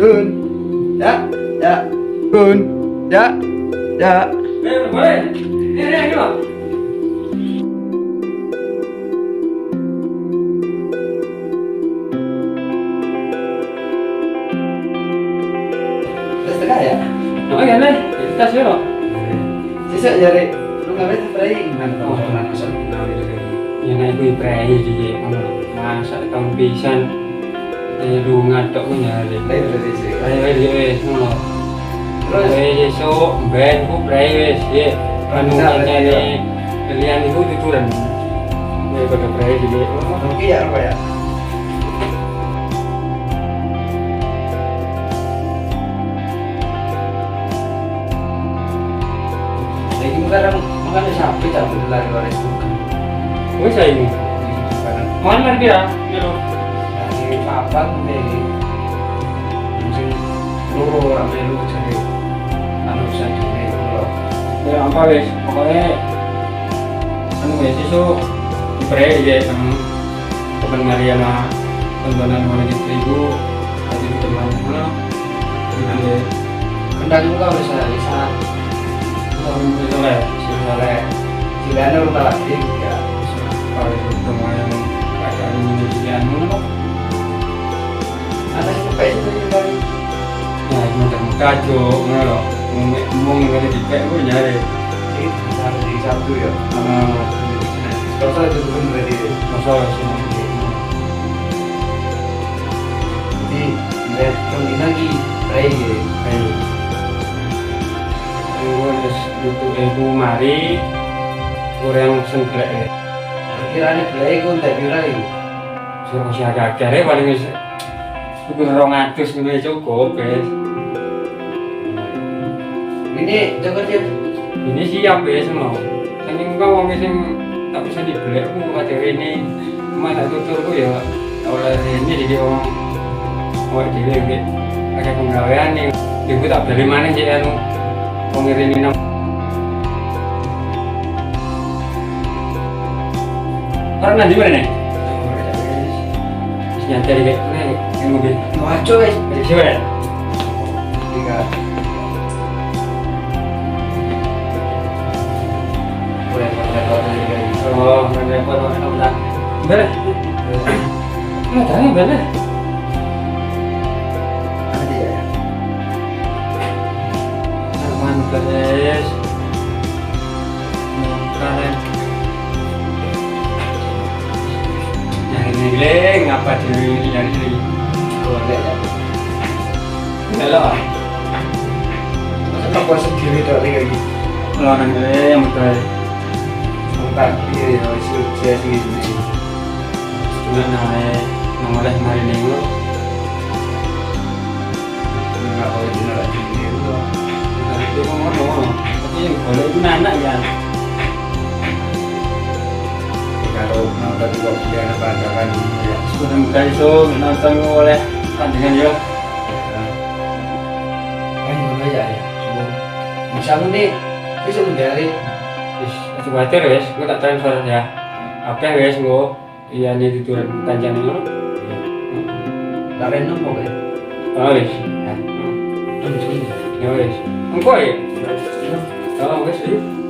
Dun. Ya. Ya. Dun. Ya. Ya. Boleh. Ini loh. Terus tengah ya? Oh iya nih, kita sih loh. Sisa jari lu ngapain spray gimana kamu pernah masak Ya naik gue prei di masak tahun pisan. Lu ngadok gue nyari. lain dari sini Ayo wes ngono. terus Esok ben ku prei wes ye. Anu nyari kalian itu tuturan. Gue pada prei di oke ya apa ya lagi sekarang makan sampai campur lari waris bukan gue saya ini. karena Mana dia? Gitu. dari papan dari mungkin lu ramai lu cari anu saja nih lo Ya apa wes? Pokoknya anu wes itu prei ya sama Kapan Mariana tontonan mana di seribu tadi di teman mana ini kendang juga bisa soleh oleh silanya lu tak lagi ya kalau itu teman yang bacaan ini mana anak itu kayak itu dari ya itu macam kacau mana loh ngomong yang ada di pek gue nyari di Sabtu ya kalau itu bukan berarti masalah sih jadi lihat yang lagi Ray ayo gue harus butuh ibu mari kurang sentrek ya kiranya belai gue tak kira itu suruh si agak-agak ya paling bisa itu 200 ini cukup guys ini coba dia ini siap ya semua saking kau wong sing tak bisa dibeli aku ada ini cuma tak tuturku ya oleh ini jadi orang awak dhewe nggih akeh penggawean nih ibu tak beli mana sih anu pengirim ini orang nanti mana nih nyata di kayak nih yang mobil ngaco guys dari siapa ya tiga repot dari guys oh repot orang bener nggak tahu bener ada ya aman guys kalian nyari ngapa diri nyari diri keluarga ya enggak lah masa tak puasa sendiri tuh lagi lawan yang betul bukan iya saya sih nggak naik nomornya hari ini lo nggak boleh bener lagi itu itu ngomong tapi yang boleh itu anak ya kalau nonton juga dia banggakan ya sudah bukan itu nonton oleh tandingan ya kan gimana ya misalnya nih bisa menjadi wis khawatir wis gue tak transfer ya apa wis gue iya nih tuturan tanjang ini tak random kok ya oh wis ya wis engkau ya oh wis